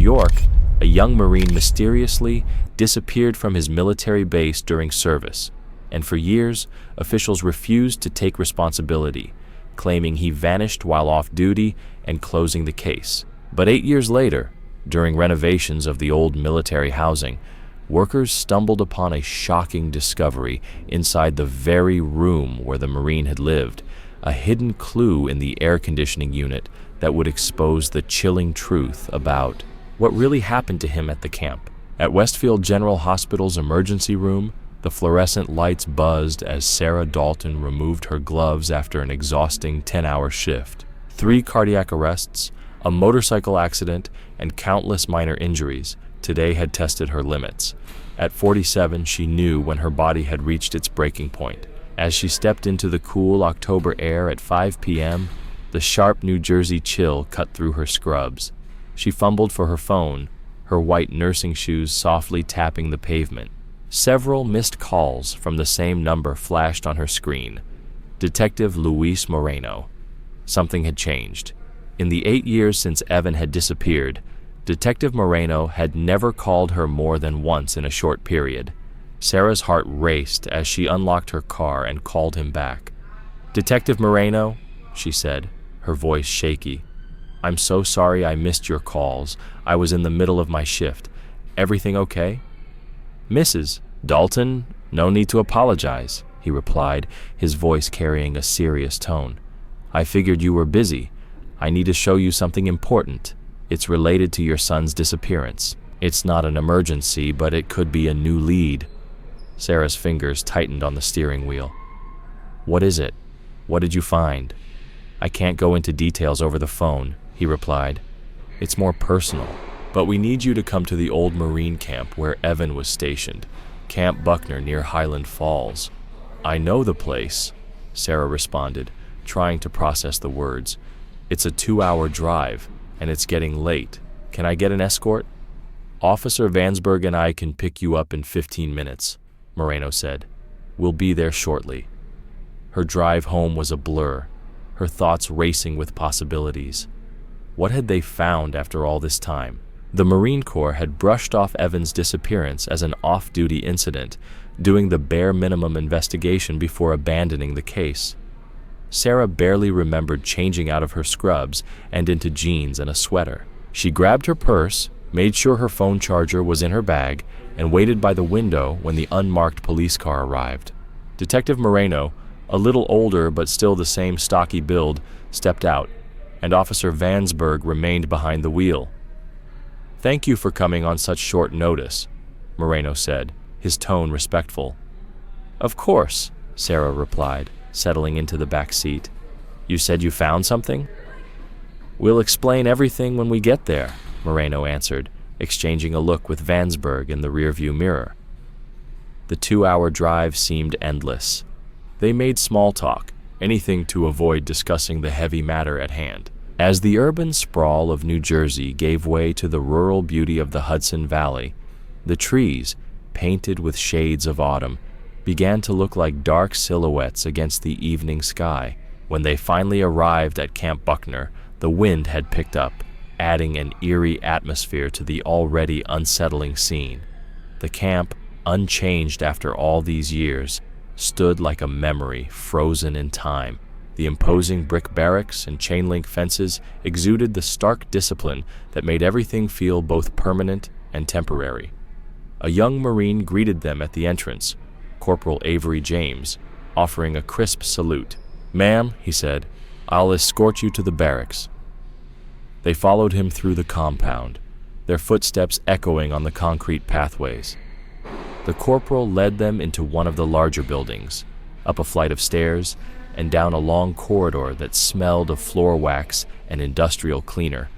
York, a young Marine mysteriously disappeared from his military base during service, and for years, officials refused to take responsibility, claiming he vanished while off duty and closing the case. But 8 years later, during renovations of the old military housing, workers stumbled upon a shocking discovery inside the very room where the Marine had lived, a hidden clue in the air conditioning unit that would expose the chilling truth about what really happened to him at the camp. At Westfield General Hospital's emergency room, the fluorescent lights buzzed as Sarah Dalton removed her gloves after an exhausting 10-hour shift. 3 cardiac arrests, a motorcycle accident, and countless minor injuries today had tested her limits. At 47, she knew when her body had reached its breaking point. As she stepped into the cool October air at 5 p.m., the sharp New Jersey chill cut through her scrubs. She fumbled for her phone, her white nursing shoes softly tapping the pavement. Several missed calls from the same number flashed on her screen. Detective Luis Moreno. Something had changed. In the 8 years since Evan had disappeared, Detective Moreno had never called her more than once in a short period. Sarah's heart raced as she unlocked her car and called him back. "Detective Moreno," she said, her voice shaky. "I'm so sorry I missed your calls. I was in the middle of my shift. Everything okay?" "Mrs. Dalton, no need to apologize," he replied, his voice carrying a serious tone. "I figured you were busy. I need to show you something important. It's related to your son's disappearance. It's not an emergency, but it could be a new lead." Sarah's fingers tightened on the steering wheel. "What is it? What did you find?" "I can't go into details over the phone," he replied. "It's more personal, but we need you to come to the old Marine camp where Evan was stationed, Camp Buckner near Highland Falls." "I know the place," Sarah responded, trying to process the words. "It's a 2-hour drive, and it's getting late. Can I get an escort?" "Officer Vansberg and I can pick you up in 15 minutes, Moreno said. "We'll be there shortly." Her drive home was a blur, her thoughts racing with possibilities. What had they found after all this time? The Marine Corps had brushed off Evan's disappearance as an off-duty incident, doing the bare minimum investigation before abandoning the case. Sarah barely remembered changing out of her scrubs and into jeans and a sweater. She grabbed her purse, made sure her phone charger was in her bag, and waited by the window when the unmarked police car arrived. Detective Moreno, a little older but still the same stocky build, stepped out, and Officer Vansberg remained behind the wheel. "Thank you for coming on such short notice," Moreno said, his tone respectful. "Of course," Sarah replied, settling into the back seat. "You said you found something?" "We'll explain everything when we get there," Moreno answered, exchanging a look with Vansberg in the rearview mirror. The 2-hour drive seemed endless. They made small talk, anything to avoid discussing the heavy matter at hand. As the urban sprawl of New Jersey gave way to the rural beauty of the Hudson Valley, the trees, painted with shades of autumn, began to look like dark silhouettes against the evening sky. When they finally arrived at Camp Buckner, the wind had picked up, adding an eerie atmosphere to the already unsettling scene. The camp, unchanged after all these years, stood like a memory frozen in time. The imposing brick barracks and chain-link fences exuded the stark discipline that made everything feel both permanent and temporary. A young Marine greeted them at the entrance, Corporal Avery James, offering a crisp salute. "Ma'am," he said, "I'll escort you to the barracks." They followed him through the compound, their footsteps echoing on the concrete pathways. The corporal led them into one of the larger buildings, up a flight of stairs, and down a long corridor that smelled of floor wax and industrial cleaner.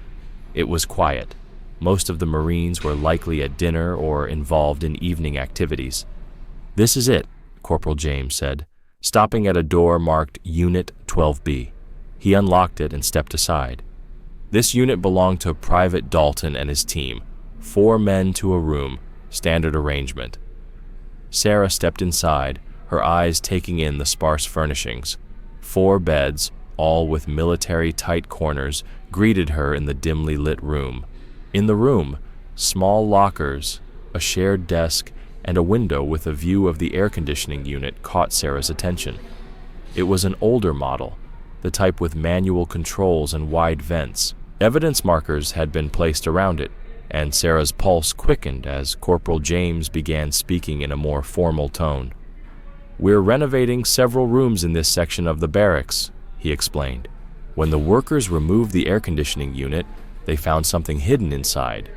It was quiet. Most of the Marines were likely at dinner or involved in evening activities. "This is it," Corporal James said, stopping at a door marked Unit 12B. He unlocked it and stepped aside. This unit belonged to Private Dalton and his team, 4 men to a room, standard arrangement. Sarah stepped inside, her eyes taking in the sparse furnishings. 4 beds, all with military tight corners, greeted her in the dimly lit room. In the room, small lockers, a shared desk, and a window with a view of the air conditioning unit caught Sarah's attention. It was an older model, the type with manual controls and wide vents. Evidence markers had been placed around it, and Sarah's pulse quickened as Corporal James began speaking in a more formal tone. "We're renovating several rooms in this section of the barracks," he explained. When the workers removed the air conditioning unit, they found something hidden inside.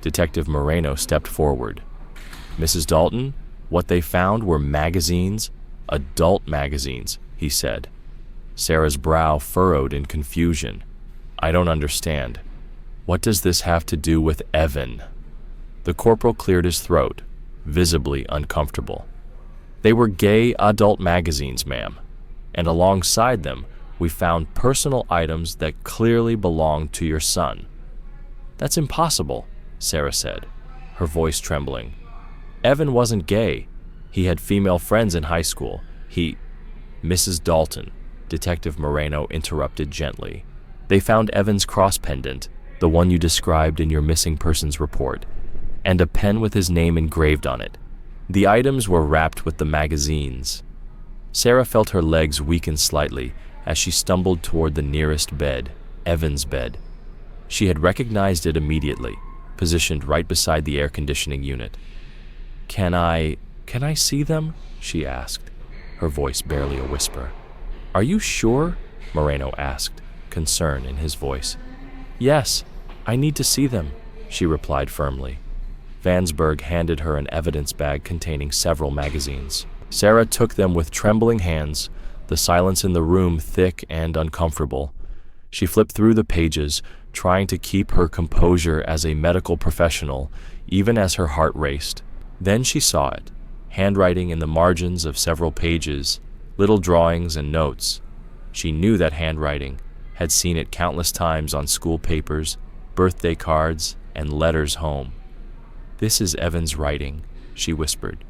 Detective Moreno stepped forward. "Mrs. Dalton, what they found were magazines, adult magazines," he said. Sarah's brow furrowed in confusion. "I don't understand. What does this have to do with Evan?" The corporal cleared his throat, visibly uncomfortable. "They were gay adult magazines, ma'am, and alongside them we found personal items that clearly belonged to your son." "That's impossible," Sarah said, her voice trembling. "Evan wasn't gay. He had female friends in high school. Mrs. Dalton," Detective Moreno interrupted gently. "They found Evan's cross pendant, the one you described in your missing persons report, and a pen with his name engraved on it. The items were wrapped with the magazines." Sarah felt her legs weaken slightly as she stumbled toward the nearest bed, Evan's bed. She had recognized it immediately, positioned right beside the air conditioning unit. Can I see them?" she asked, her voice barely a whisper. "Are you sure?" Moreno asked, concern in his voice. "Yes, I need to see them," she replied firmly. Vansberg handed her an evidence bag containing several magazines. Sarah took them with trembling hands, the silence in the room thick and uncomfortable. She flipped through the pages, trying to keep her composure as a medical professional, even as her heart raced. Then she saw it, handwriting in the margins of several pages, little drawings and notes. She knew that handwriting, had seen it countless times on school papers, birthday cards, and letters home. "This is Evan's writing," she whispered.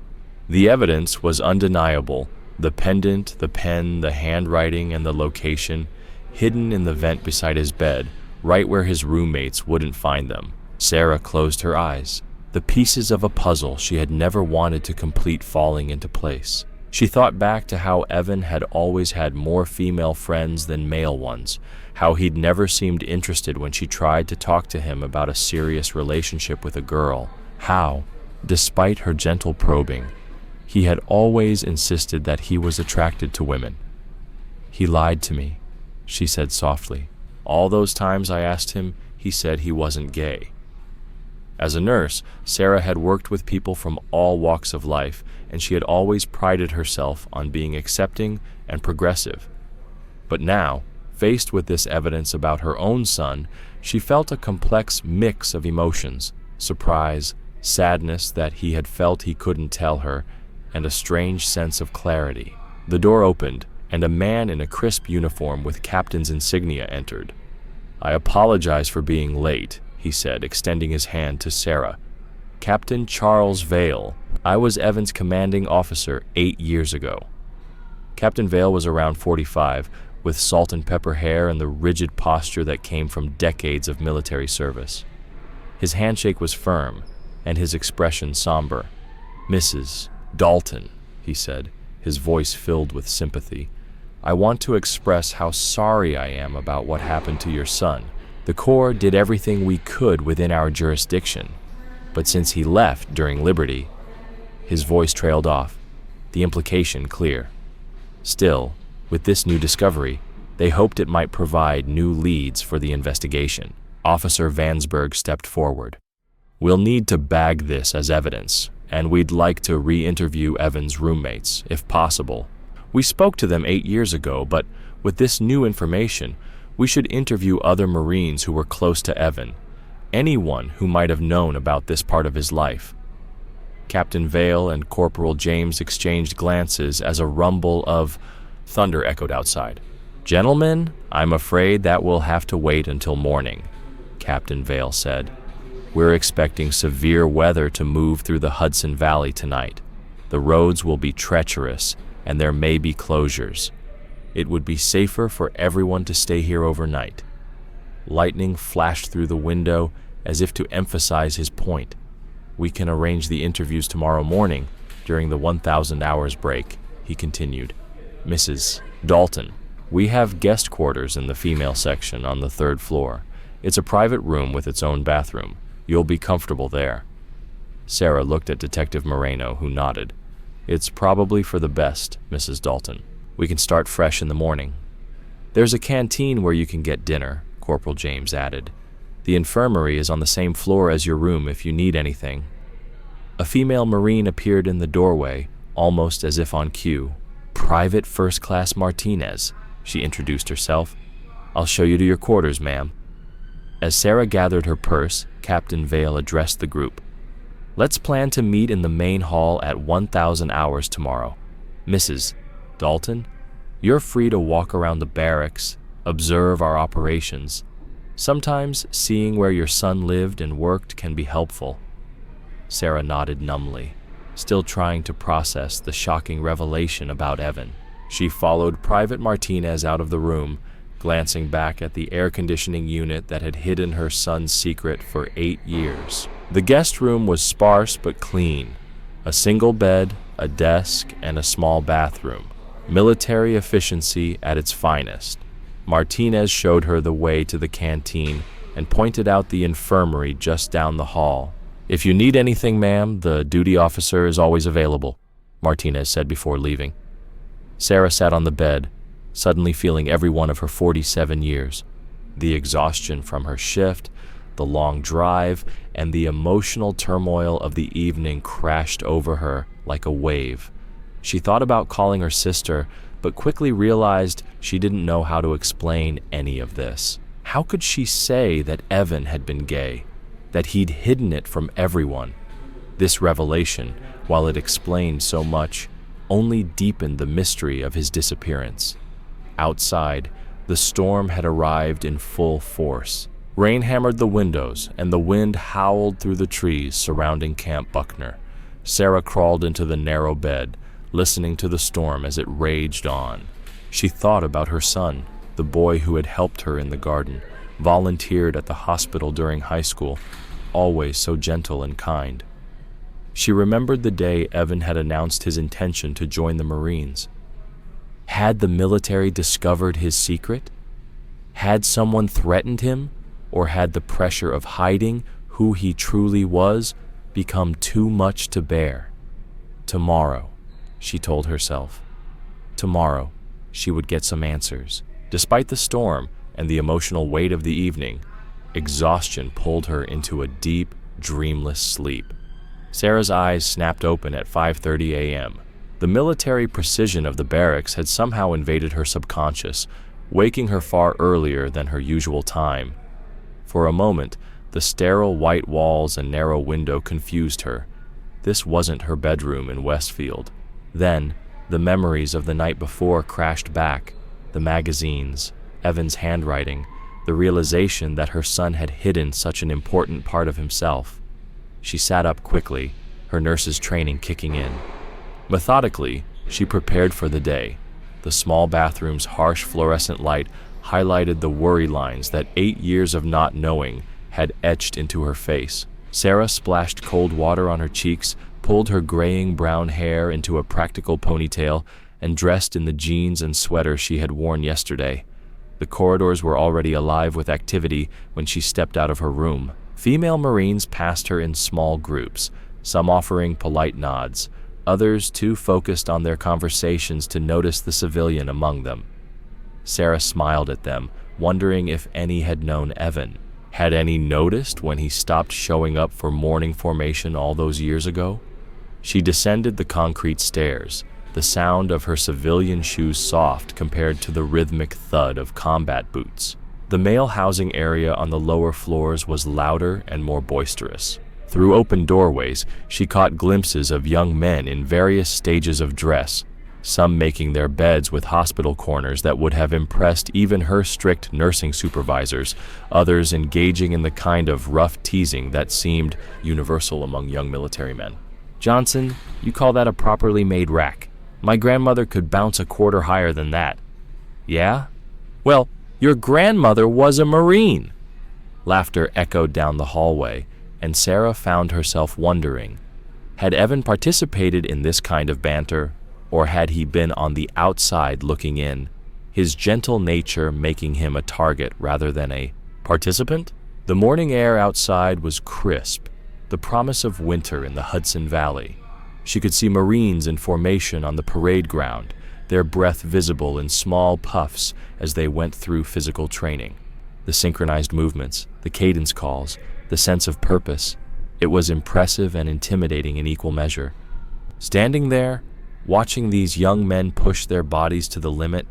The evidence was undeniable: the pendant, the pen, the handwriting, and the location, hidden in the vent beside his bed, right where his roommates wouldn't find them. Sarah closed her eyes, the pieces of a puzzle she had never wanted to complete falling into place. She thought back to how Evan had always had more female friends than male ones, how he'd never seemed interested when she tried to talk to him about a serious relationship with a girl, how, despite her gentle probing, he had always insisted that he was attracted to women. "He lied to me," she said softly. "All those times I asked him, he said he wasn't gay." As a nurse, Sarah had worked with people from all walks of life, and she had always prided herself on being accepting and progressive. But now, faced with this evidence about her own son, she felt a complex mix of emotions: surprise, sadness that he had felt he couldn't tell her, and a strange sense of clarity. The door opened, and a man in a crisp uniform with captain's insignia entered. "I apologize for being late," he said, extending his hand to Sarah. "Captain Charles Vale. I was Evan's commanding officer 8 years ago." Captain Vale was around 45, with salt and pepper hair and the rigid posture that came from decades of military service. His handshake was firm, and his expression somber. "Mrs. Dalton," he said, his voice filled with sympathy, "I want to express how sorry I am about what happened to your son. The Corps did everything we could within our jurisdiction, but since he left during Liberty—" His voice trailed off, the implication clear. Still, with this new discovery, they hoped it might provide new leads for the investigation. Officer Vansberg stepped forward. "We'll need to bag this as evidence, and we'd like to re-interview Evan's roommates, if possible. We spoke to them 8 years ago, but with this new information, we should interview other Marines who were close to Evan, anyone who might have known about this part of his life." Captain Vale and Corporal James exchanged glances as a rumble of thunder echoed outside. "Gentlemen, I'm afraid that will have to wait until morning," Captain Vale said. "We're expecting severe weather to move through the Hudson Valley tonight. The roads will be treacherous, and there may be closures. It would be safer for everyone to stay here overnight." Lightning flashed through the window, as if to emphasize his point. "We can arrange the interviews tomorrow morning during the 1,000 hours break," he continued. "Mrs. Dalton, we have guest quarters in the female section on the 3rd floor. It's a private room with its own bathroom. You'll be comfortable there." Sarah looked at Detective Moreno, who nodded. "It's probably for the best, Mrs. Dalton. We can start fresh in the morning." "There's a canteen where you can get dinner," Corporal James added. "The infirmary is on the same floor as your room if you need anything." A female Marine appeared in the doorway, almost as if on cue. "Private First Class Martinez," she introduced herself. "I'll show you to your quarters, ma'am." As Sarah gathered her purse, Captain Vale addressed the group. "Let's plan to meet in the main hall at 1,000 hours tomorrow. Mrs. Dalton, you're free to walk around the barracks, observe our operations. Sometimes seeing where your son lived and worked can be helpful." Sarah nodded numbly, still trying to process the shocking revelation about Evan. She followed Private Martinez out of the room, glancing back at the air conditioning unit that had hidden her son's secret for 8 years. The guest room was sparse but clean. A single bed, a desk, and a small bathroom. Military efficiency at its finest. Martinez showed her the way to the canteen and pointed out the infirmary just down the hall. "If you need anything, ma'am, the duty officer is always available," Martinez said before leaving. Sarah sat on the bed, suddenly feeling every one of her 47 years. The exhaustion from her shift, the long drive, and the emotional turmoil of the evening crashed over her like a wave. She thought about calling her sister, but quickly realized she didn't know how to explain any of this. How could she say that Evan had been gay, that he'd hidden it from everyone? This revelation, while it explained so much, only deepened the mystery of his disappearance. Outside, the storm had arrived in full force. Rain hammered the windows, and the wind howled through the trees surrounding Camp Buckner. Sarah crawled into the narrow bed, listening to the storm as it raged on. She thought about her son, the boy who had helped her in the garden, volunteered at the hospital during high school, always so gentle and kind. She remembered the day Evan had announced his intention to join the Marines. Had the military discovered his secret? Had someone threatened him? Or had the pressure of hiding who he truly was become too much to bear? Tomorrow, she told herself. Tomorrow, she would get some answers. Despite the storm and the emotional weight of the evening, exhaustion pulled her into a deep, dreamless sleep. Sarah's eyes snapped open at 5:30 a.m. The military precision of the barracks had somehow invaded her subconscious, waking her far earlier than her usual time. For a moment, the sterile white walls and narrow window confused her. This wasn't her bedroom in Westfield. Then, the memories of the night before crashed back, the magazines, Evan's handwriting, the realization that her son had hidden such an important part of himself. She sat up quickly, her nurse's training kicking in. Methodically, she prepared for the day. The small bathroom's harsh fluorescent light highlighted the worry lines that 8 years of not knowing had etched into her face. Sarah splashed cold water on her cheeks, pulled her graying brown hair into a practical ponytail, and dressed in the jeans and sweater she had worn yesterday. The corridors were already alive with activity when she stepped out of her room. Female Marines passed her in small groups, some offering polite nods, others too focused on their conversations to notice the civilian among them. Sarah smiled at them, wondering if any had known Evan. Had any noticed when he stopped showing up for morning formation all those years ago? She descended the concrete stairs, the sound of her civilian shoes soft compared to the rhythmic thud of combat boots. The male housing area on the lower floors was louder and more boisterous. Through open doorways, she caught glimpses of young men in various stages of dress, some making their beds with hospital corners that would have impressed even her strict nursing supervisors, others engaging in the kind of rough teasing that seemed universal among young military men. "Johnson, you call that a properly made rack? My grandmother could bounce a quarter higher than that." "Yeah? Well, your grandmother was a Marine." Laughter echoed down the hallway, and Sarah found herself wondering, had Evan participated in this kind of banter, or had he been on the outside looking in, his gentle nature making him a target rather than a participant? The morning air outside was crisp, the promise of winter in the Hudson Valley. She could see Marines in formation on the parade ground, their breath visible in small puffs as they went through physical training. The synchronized movements, the cadence calls, the sense of purpose, it was impressive and intimidating in equal measure. Standing there, watching these young men push their bodies to the limit,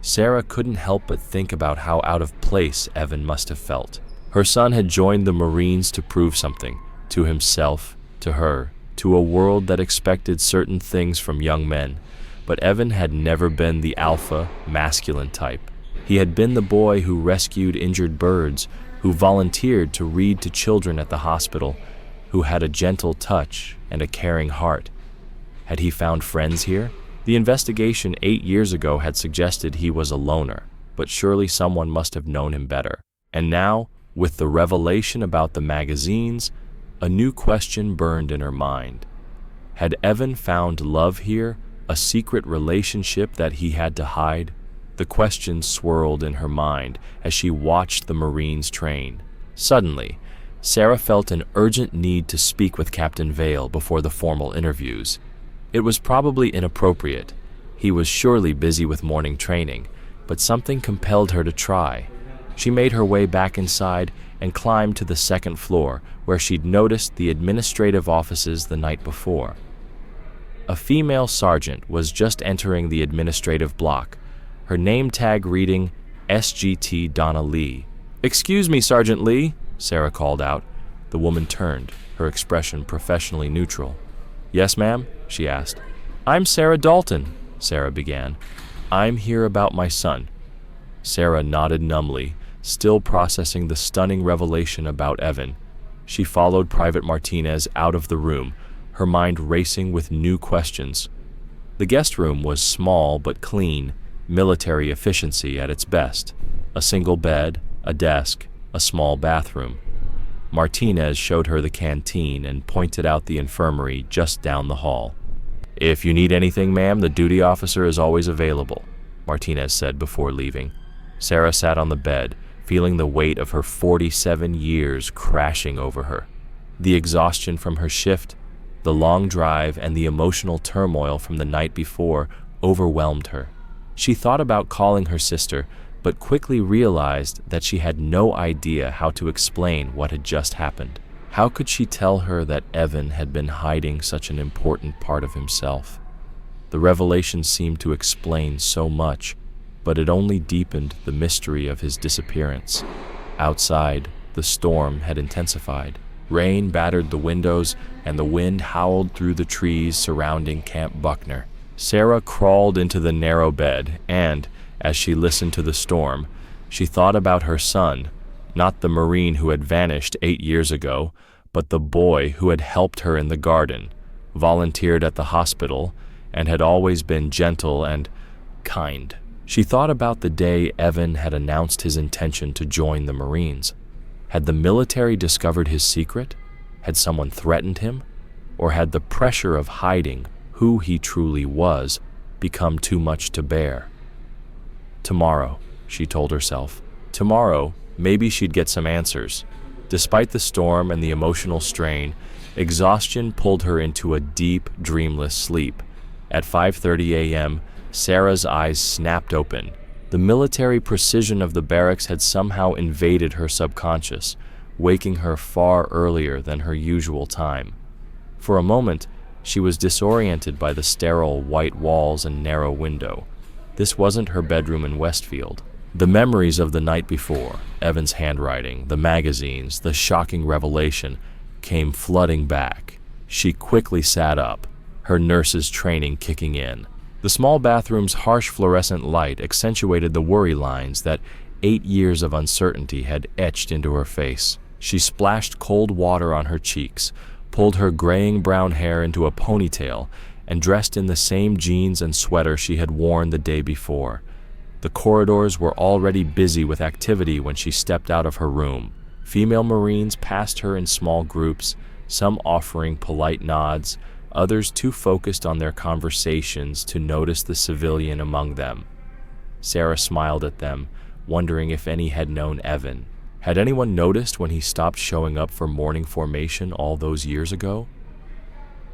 Sarah couldn't help but think about how out of place Evan must have felt. Her son had joined the Marines to prove something, to himself, to her, to a world that expected certain things from young men. But Evan had never been the alpha, masculine type. He had been the boy who rescued injured birds, who volunteered to read to children at the hospital, who had a gentle touch and a caring heart. Had he found friends here? The investigation 8 years ago had suggested he was a loner, but surely someone must have known him better. And now, with the revelation about the magazines, a new question burned in her mind. Had Evan found love here, a secret relationship that he had to hide? The question swirled in her mind as she watched the Marines train. Suddenly, Sarah felt an urgent need to speak with Captain Vale before the formal interviews. It was probably inappropriate. He was surely busy with morning training, but something compelled her to try. She made her way back inside and climbed to the second floor, where she'd noticed the administrative offices the night before. A female sergeant was just entering the administrative block, her name tag reading SGT Donna Lee. "Excuse me, Sergeant Lee," Sarah called out. The woman turned, her expression professionally neutral. "Yes, ma'am?" she asked. "I'm Sarah Dalton," Sarah began. "I'm here about my son." Sarah nodded numbly, still processing the stunning revelation about Evan. She followed Private Martinez out of the room, her mind racing with new questions. The guest room was small but clean, military efficiency at its best. A single bed, a desk, a small bathroom. Martinez showed her the canteen and pointed out the infirmary just down the hall. "If you need anything, ma'am, the duty officer is always available," Martinez said before leaving. Sarah sat on the bed, feeling the weight of her 47 years crashing over her. The exhaustion from her shift, the long drive, and the emotional turmoil from the night before overwhelmed her. She thought about calling her sister, but quickly realized that she had no idea how to explain what had just happened. How could she tell her that Evan had been hiding such an important part of himself? The revelation seemed to explain so much, but it only deepened the mystery of his disappearance. Outside, the storm had intensified. Rain battered the windows, and the wind howled through the trees surrounding Camp Buckner. Sarah crawled into the narrow bed, and, as she listened to the storm, she thought about her son, not the Marine who had vanished 8 years ago, but the boy who had helped her in the garden, volunteered at the hospital, and had always been gentle and kind. She thought about the day Evan had announced his intention to join the Marines. Had the military discovered his secret? Had someone threatened him? Or had the pressure of hiding who he truly was become too much to bear? Tomorrow, she told herself. Tomorrow, maybe she'd get some answers. Despite the storm and the emotional strain, exhaustion pulled her into a deep, dreamless sleep. At 5:30 a.m., Sarah's eyes snapped open. The military precision of the barracks had somehow invaded her subconscious, waking her far earlier than her usual time. For a moment, she was disoriented by the sterile white walls and narrow window. This wasn't her bedroom in Westfield. The memories of the night before, Evan's handwriting, the magazines, the shocking revelation, came flooding back. She quickly sat up, her nurse's training kicking in. The small bathroom's harsh fluorescent light accentuated the worry lines that 8 years of uncertainty had etched into her face. She splashed cold water on her cheeks, pulled her graying brown hair into a ponytail, and dressed in the same jeans and sweater she had worn the day before. The corridors were already busy with activity when she stepped out of her room. Female Marines passed her in small groups, some offering polite nods, others too focused on their conversations to notice the civilian among them. Sarah smiled at them, wondering if any had known Evan. Had anyone noticed when he stopped showing up for morning formation all those years ago?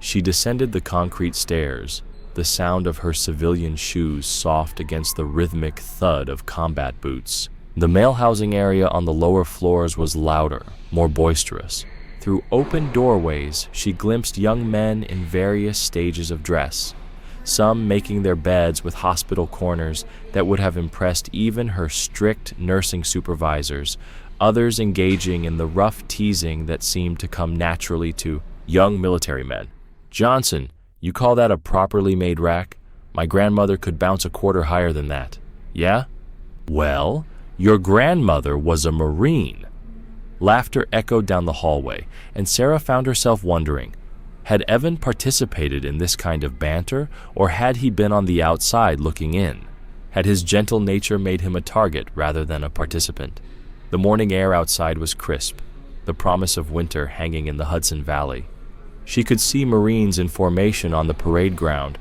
She descended the concrete stairs, the sound of her civilian shoes soft against the rhythmic thud of combat boots. The male housing area on the lower floors was louder, more boisterous. Through open doorways, she glimpsed young men in various stages of dress, some making their beds with hospital corners that would have impressed even her strict nursing supervisors, others engaging in the rough teasing that seemed to come naturally to young military men. "Johnson, you call that a properly made rack? My grandmother could bounce a quarter higher than that." "Yeah? Well, your grandmother was a Marine." Laughter echoed down the hallway, and Sarah found herself wondering, had Evan participated in this kind of banter, or had he been on the outside looking in? Had his gentle nature made him a target rather than a participant? The morning air outside was crisp, the promise of winter hanging in the Hudson Valley. She could see Marines in formation on the parade ground,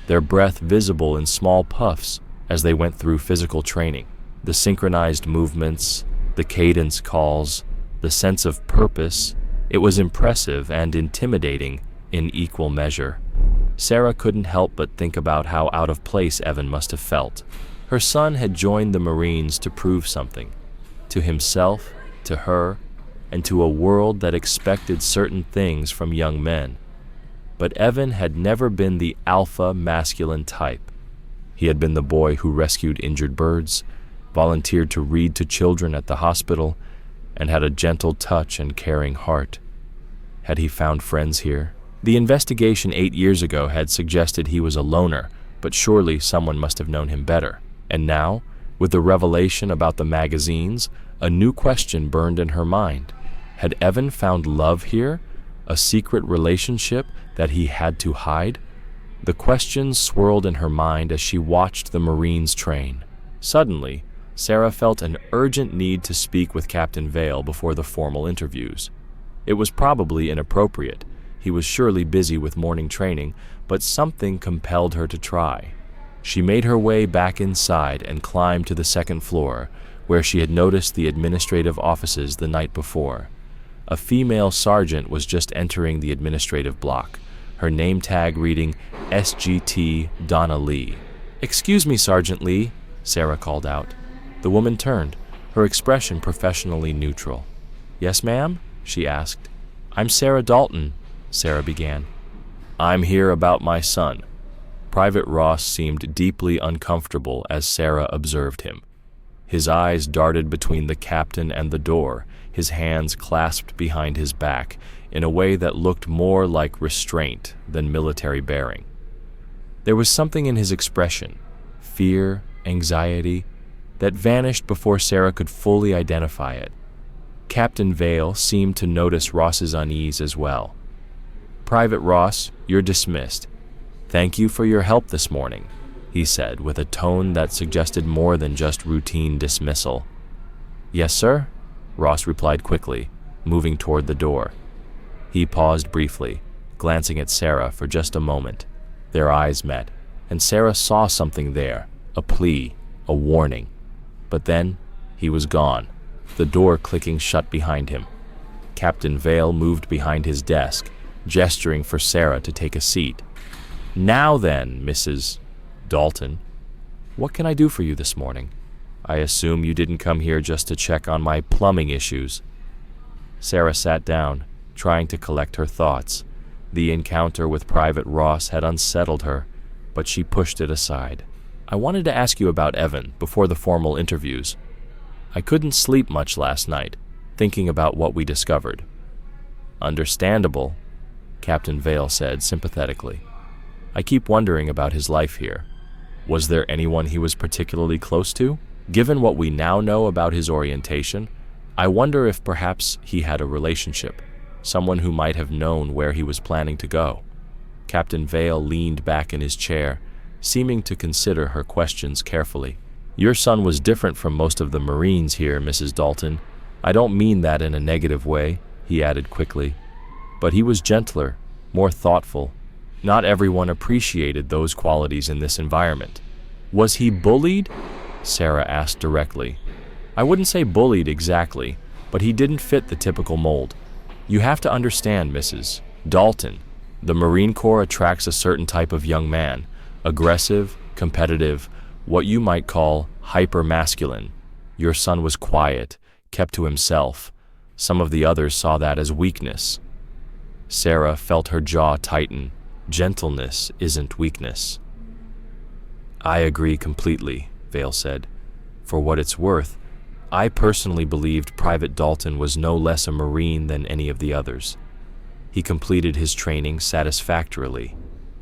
their breath visible in small puffs as they went through physical training. The synchronized movements, the cadence calls, the sense of purpose, it was impressive and intimidating in equal measure. Sarah couldn't help but think about how out of place Evan must have felt. Her son had joined the Marines to prove something, to himself, to her, and to a world that expected certain things from young men. But Evan had never been the alpha masculine type. He had been the boy who rescued injured birds, volunteered to read to children at the hospital, and had a gentle touch and caring heart. Had he found friends here? The investigation 8 years ago had suggested he was a loner, but surely someone must have known him better. And now, with the revelation about the magazines, a new question burned in her mind. Had Evan found love here? A secret relationship that he had to hide? The questions swirled in her mind as she watched the Marines train. Suddenly, Sarah felt an urgent need to speak with Captain Vale before the formal interviews. It was probably inappropriate. He was surely busy with morning training, but something compelled her to try. She made her way back inside and climbed to the second floor, where she had noticed the administrative offices the night before. A female sergeant was just entering the administrative block, her name tag reading SGT Donna Lee. "Excuse me, Sergeant Lee," Sarah called out. The woman turned, her expression professionally neutral. "Yes, ma'am?" she asked. "I'm Sarah Dalton," Sarah began. "I'm here about my son." Private Ross seemed deeply uncomfortable as Sarah observed him. His eyes darted between the captain and the door, his hands clasped behind his back in a way that looked more like restraint than military bearing. There was something in his expression, fear, anxiety, that vanished before Sarah could fully identify it. Captain Vale seemed to notice Ross's unease as well. "Private Ross, you're dismissed. Thank you for your help this morning," he said with a tone that suggested more than just routine dismissal. "Yes, sir," Ross replied quickly, moving toward the door. He paused briefly, glancing at Sarah for just a moment. Their eyes met, and Sarah saw something there, a plea, a warning. But then he was gone, the door clicking shut behind him. Captain Vale moved behind his desk, gesturing for Sarah to take a seat. "Now then, Mrs. Dalton, what can I do for you this morning? I assume you didn't come here just to check on my plumbing issues." Sarah sat down, trying to collect her thoughts. The encounter with Private Ross had unsettled her, but she pushed it aside. "I wanted to ask you about Evan before the formal interviews. I couldn't sleep much last night, thinking about what we discovered." "Understandable," Captain Vale said sympathetically. "I keep wondering about his life here. Was there anyone he was particularly close to? Given what we now know about his orientation, I wonder if perhaps he had a relationship, someone who might have known where he was planning to go." Captain Vale leaned back in his chair, seeming to consider her questions carefully. "Your son was different from most of the Marines here, Mrs. Dalton. I don't mean that in a negative way, he added quickly. But he was gentler, more thoughtful. Not everyone appreciated those qualities in this environment. Was he bullied? Sarah asked directly. I wouldn't say bullied exactly, but he didn't fit the typical mold. You have to understand, Mrs. Dalton, the Marine Corps attracts a certain type of young man, aggressive, competitive, what you might call hyper-masculine. Your son was quiet, kept to himself. Some of the others saw that as weakness. Sarah felt her jaw tighten. Gentleness isn't weakness. I agree completely, Vale said. For what it's worth, I personally believed Private Dalton was no less a Marine than any of the others. He completed his training satisfactorily.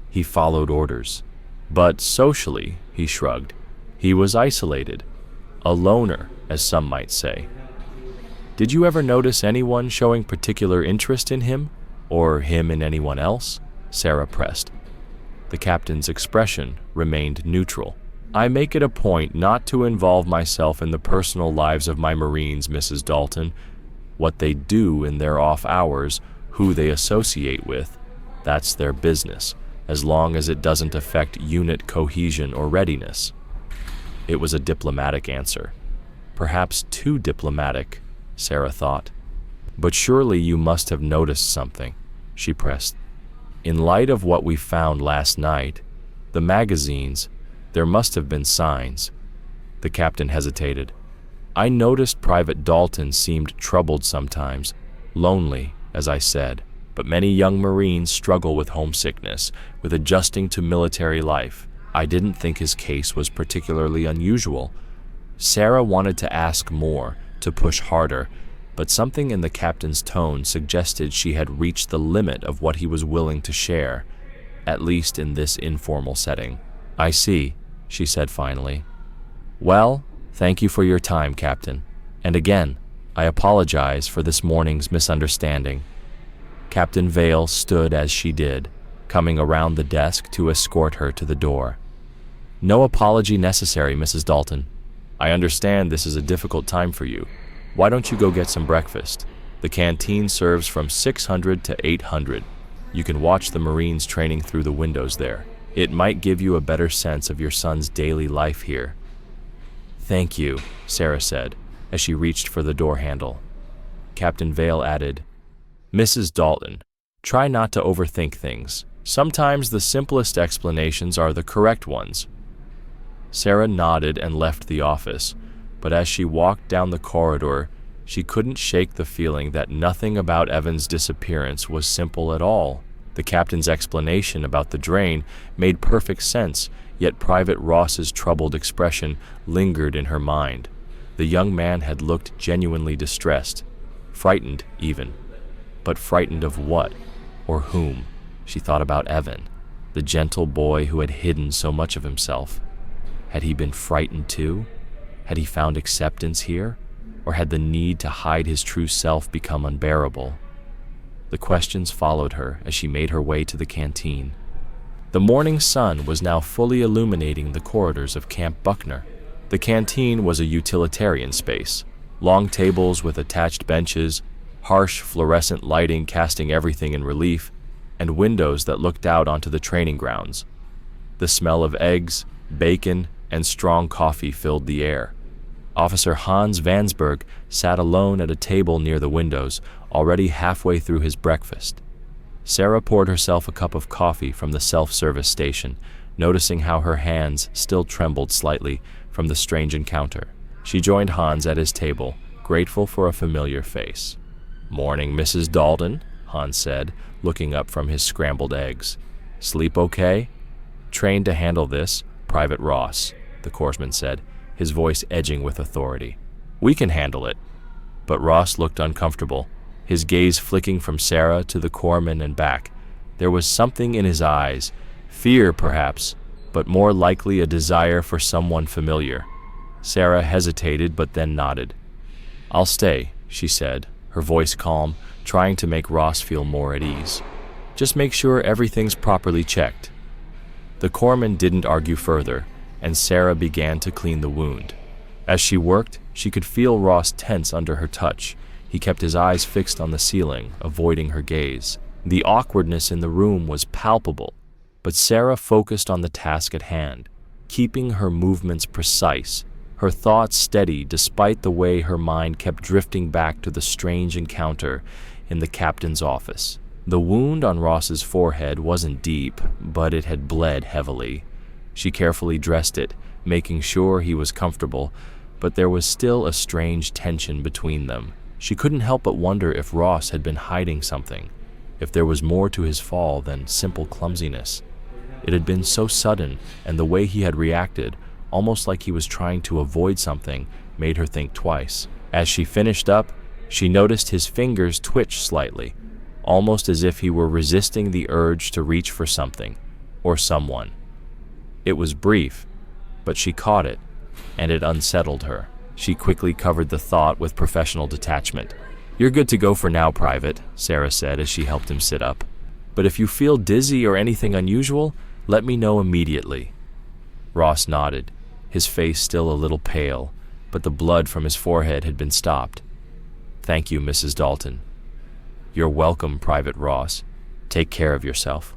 He followed orders. But socially, he shrugged, he was isolated. A loner, as some might say. Did you ever notice anyone showing particular interest in him, or him in anyone else? Sarah pressed. The captain's expression remained neutral. I make it a point not to involve myself in the personal lives of my Marines, Mrs. Dalton. What they do in their off hours, who they associate with, that's their business, as long as it doesn't affect unit cohesion or readiness. It was a diplomatic answer. Perhaps too diplomatic, Sarah thought. But surely you must have noticed something, she pressed. In light of what we found last night, the magazines, there must have been signs. The captain hesitated. I noticed Private Dalton seemed troubled sometimes, lonely, as I said, but many young Marines struggle with homesickness, with adjusting to military life. I didn't think his case was particularly unusual. Sarah wanted to ask more, to push harder, but something in the captain's tone suggested she had reached the limit of what he was willing to share, at least in this informal setting. I see, she said finally. Well, thank you for your time, Captain. And again, I apologize for this morning's misunderstanding. Captain Vale stood as she did, coming around the desk to escort her to the door. No apology necessary, Mrs. Dalton. I understand this is a difficult time for you. Why don't you go get some breakfast? The canteen serves from 600 to 800. You can watch the Marines training through the windows there. It might give you a better sense of your son's daily life here. Thank you, Sarah said, as she reached for the door handle. Captain Vale added, Mrs. Dalton, try not to overthink things. Sometimes the simplest explanations are the correct ones. Sarah nodded and left the office, but as she walked down the corridor, she couldn't shake the feeling that nothing about Evan's disappearance was simple at all. The captain's explanation about the drain made perfect sense, yet Private Ross's troubled expression lingered in her mind. The young man had looked genuinely distressed, frightened even. But frightened of what, or whom? She thought about Evan, the gentle boy who had hidden so much of himself. Had he been frightened too? Had he found acceptance here? Or had the need to hide his true self become unbearable? The questions followed her as she made her way to the canteen. The morning sun was now fully illuminating the corridors of Camp Buckner. The canteen was a utilitarian space, long tables with attached benches, harsh fluorescent lighting casting everything in relief, and windows that looked out onto the training grounds. The smell of eggs, bacon, and strong coffee filled the air. Officer Hans Vansberg sat alone at a table near the windows, already halfway through his breakfast. Sarah poured herself a cup of coffee from the self-service station, noticing how her hands still trembled slightly from the strange encounter. She joined Hans at his table, grateful for a familiar face. "Morning, Mrs. Dalton," Hans said, looking up from his scrambled eggs. "Sleep okay?" "Trained to handle this, Private Ross," the corpsman said, his voice edging with authority. "We can handle it." But Ross looked uncomfortable, his gaze flicking from Sarah to the corpsman and back. There was something in his eyes, fear perhaps, but more likely a desire for someone familiar. Sarah hesitated but then nodded. "I'll stay," she said, her voice calm, trying to make Ross feel more at ease. "Just make sure everything's properly checked." The corpsman didn't argue further, and Sarah began to clean the wound. As she worked, She could feel Ross tense under her touch. He kept his eyes fixed on the ceiling, avoiding her gaze. The awkwardness in the room was palpable, but Sarah focused on the task at hand, keeping her movements precise, her thoughts steady despite the way her mind kept drifting back to the strange encounter in the captain's office. The wound on Ross's forehead wasn't deep, but it had bled heavily. She carefully dressed it, making sure he was comfortable, but there was still a strange tension between them. She couldn't help but wonder if Ross had been hiding something, if there was more to his fall than simple clumsiness. It had been so sudden, and the way he had reacted, almost like he was trying to avoid something, made her think twice. As she finished up, she noticed his fingers twitch slightly, almost as if he were resisting the urge to reach for something, or someone. It was brief, but she caught it, and it unsettled her. She quickly covered the thought with professional detachment. "You're good to go for now, Private," Sarah said as she helped him sit up. "But if you feel dizzy or anything unusual, let me know immediately." Ross nodded, his face still a little pale, but the blood from his forehead had been stopped. "Thank you, Mrs. Dalton." "You're welcome, Private Ross. Take care of yourself."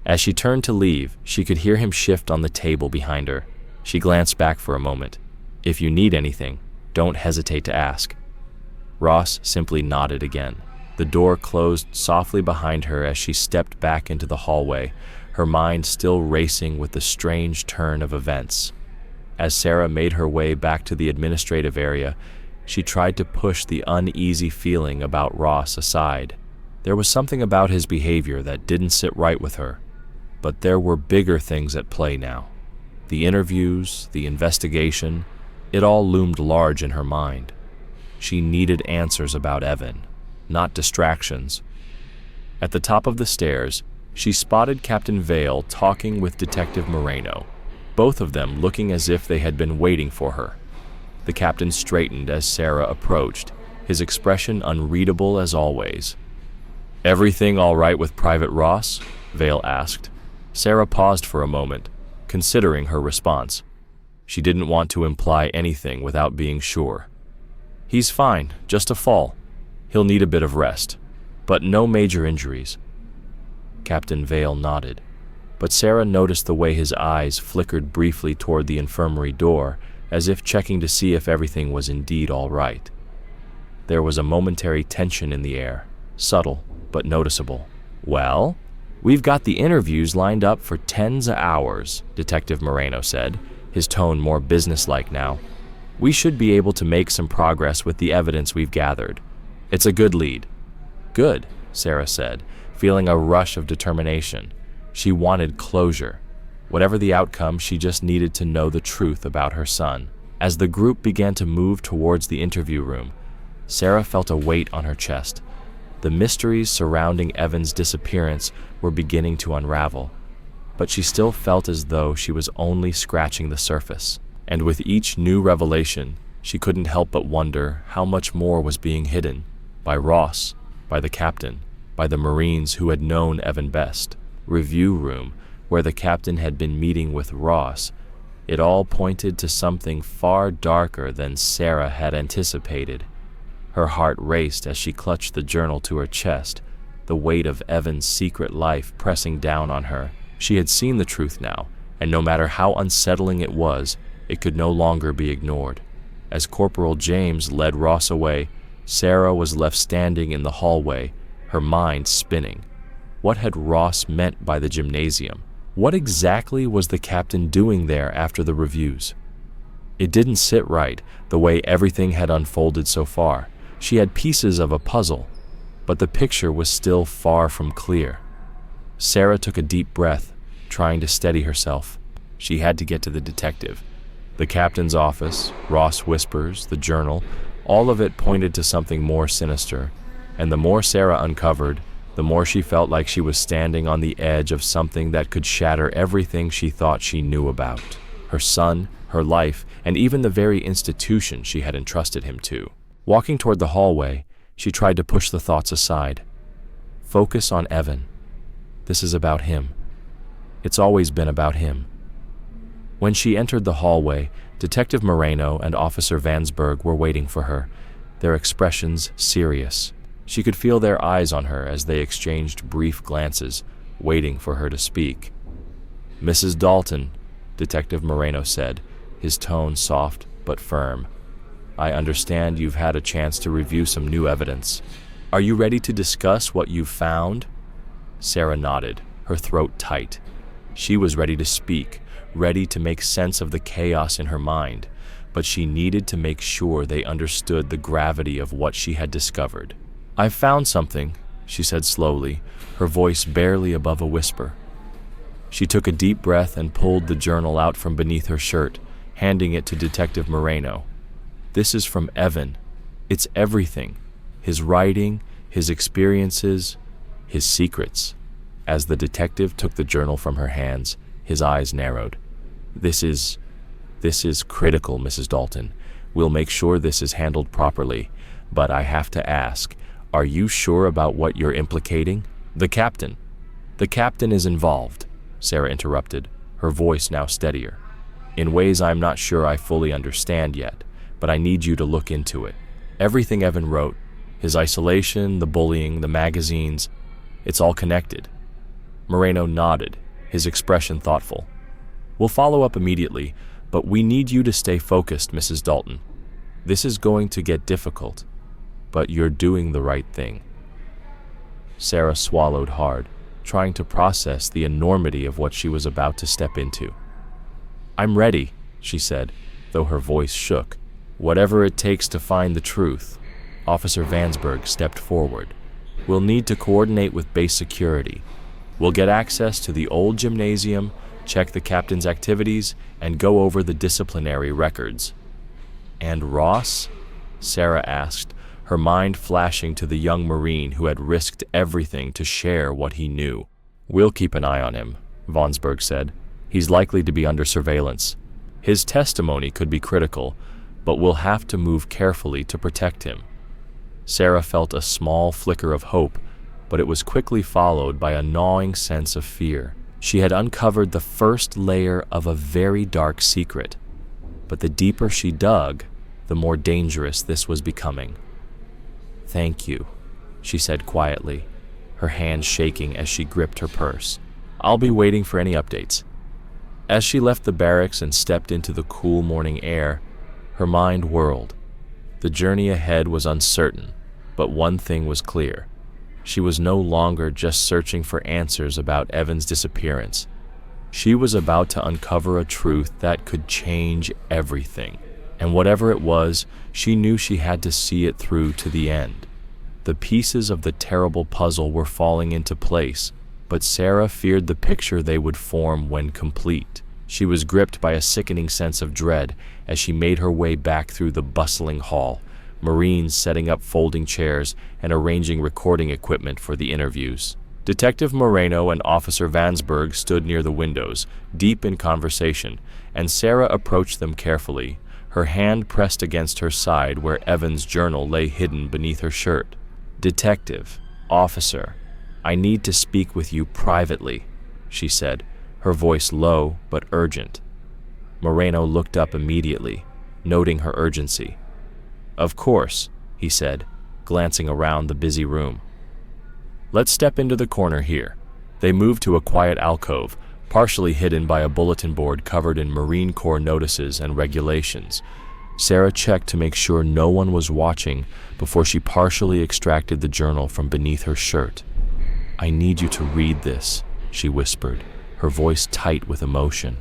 As she turned to leave, she could hear him shift on the table behind her. She glanced back for a moment. "If you need anything, don't hesitate to ask." Ross simply nodded again. The door closed softly behind her as she stepped back into the hallway, her mind still racing with the strange turn of events. As Sarah made her way back to the administrative area, she tried to push the uneasy feeling about Ross aside. There was something about his behavior that didn't sit right with her, but there were bigger things at play now. The interviews, the investigation, it all loomed large in her mind. She needed answers about Evan, not distractions. At the top of the stairs, she spotted Captain Vale talking with Detective Moreno, both of them looking as if they had been waiting for her. The captain straightened as Sarah approached, his expression unreadable as always. "Everything all right with Private Ross?" Vale asked. Sarah paused for a moment, considering her response. She didn't want to imply anything without being sure. "He's fine, just a fall. He'll need a bit of rest, but no major injuries." Captain Vale nodded, but Sarah noticed the way his eyes flickered briefly toward the infirmary door, as if checking to see if everything was indeed all right. There was a momentary tension in the air, subtle but noticeable. "Well, we've got the interviews lined up for tens of hours," Detective Moreno said, his tone more businesslike now. "We should be able to make some progress with the evidence we've gathered. It's a good lead." "Good," Sarah said, feeling a rush of determination. She wanted closure. Whatever the outcome, she just needed to know the truth about her son. As the group began to move towards the interview room, Sarah felt a weight on her chest. The mysteries surrounding Evan's disappearance were beginning to unravel, but she still felt as though she was only scratching the surface. And with each new revelation, she couldn't help but wonder how much more was being hidden by Ross, by the captain, by the Marines who had known Evan best. Review room, where the captain had been meeting with Ross, it all pointed to something far darker than Sarah had anticipated. Her heart raced as she clutched the journal to her chest, the weight of Evan's secret life pressing down on her. She had seen the truth now, and no matter how unsettling it was, it could no longer be ignored. As Corporal James led Ross away, Sarah was left standing in the hallway, her mind spinning. What had Ross meant by the gymnasium? What exactly was the captain doing there after the reviews? It didn't sit right, the way everything had unfolded so far. She had pieces of a puzzle, but the picture was still far from clear. Sarah took a deep breath, trying to steady herself. She had to get to the detective. The captain's office, Ross whispers, the journal, all of it pointed to something more sinister, and the more Sarah uncovered, the more she felt like she was standing on the edge of something that could shatter everything she thought she knew about. Her son, her life, and even the very institution she had entrusted him to. Walking toward the hallway, she tried to push the thoughts aside. Focus on Evan. This is about him. It's always been about him. When she entered the hallway, Detective Moreno and Officer Vansberg were waiting for her, their expressions serious. She could feel their eyes on her as they exchanged brief glances, waiting for her to speak. "Mrs. Dalton," Detective Moreno said, his tone soft but firm. "I understand you've had a chance to review some new evidence. Are you ready to discuss what you've found?" Sarah nodded, her throat tight. She was ready to speak, ready to make sense of the chaos in her mind, but she needed to make sure they understood the gravity of what she had discovered. "I've found something," she said slowly, her voice barely above a whisper. She took a deep breath and pulled the journal out from beneath her shirt, handing it to Detective Moreno. "This is from Evan. It's everything. His writing, his experiences, his secrets." As the detective took the journal from her hands, his eyes narrowed. This is critical, Mrs. Dalton. We'll make sure this is handled properly, but I have to ask, are you sure about what you're implicating?" The captain is involved," Sarah interrupted, her voice now steadier. "In ways I'm not sure I fully understand yet, but I need you to look into it. Everything Evan wrote, his isolation, the bullying, the magazines, it's all connected." Moreno nodded, his expression thoughtful. "We'll follow up immediately, but we need you to stay focused, Mrs. Dalton. This is going to get difficult, but you're doing the right thing." Sarah swallowed hard, trying to process the enormity of what she was about to step into. "I'm ready," she said, though her voice shook. "Whatever it takes to find the truth." Officer Vansberg stepped forward. "We'll need to coordinate with base security. We'll get access to the old gymnasium, check the captain's activities, and go over the disciplinary records." "And Ross?" Sarah asked, her mind flashing to the young Marine who had risked everything to share what he knew. "We'll keep an eye on him," Vansberg said. "He's likely to be under surveillance. His testimony could be critical, but we'll have to move carefully to protect him." Sarah felt a small flicker of hope, but it was quickly followed by a gnawing sense of fear. She had uncovered the first layer of a very dark secret, but the deeper she dug, the more dangerous this was becoming. "Thank you," she said quietly, her hand shaking as she gripped her purse. "I'll be waiting for any updates." As she left the barracks and stepped into the cool morning air, her mind whirled. The journey ahead was uncertain, but one thing was clear. She was no longer just searching for answers about Evan's disappearance. She was about to uncover a truth that could change everything. And whatever it was, she knew she had to see it through to the end. The pieces of the terrible puzzle were falling into place, but Sarah feared the picture they would form when complete. She was gripped by a sickening sense of dread as she made her way back through the bustling hall, Marines setting up folding chairs and arranging recording equipment for the interviews. Detective Moreno and Officer Vansberg stood near the windows, deep in conversation, and Sarah approached them carefully, her hand pressed against her side where Evan's journal lay hidden beneath her shirt. "Detective, officer, I need to speak with you privately," she said, her voice low but urgent. Moreno looked up immediately, noting her urgency. "Of course," he said, glancing around the busy room. "Let's step into the corner here." They moved to a quiet alcove, partially hidden by a bulletin board covered in Marine Corps notices and regulations. Sarah checked to make sure no one was watching before she partially extracted the journal from beneath her shirt. "I need you to read this," she whispered, her voice tight with emotion.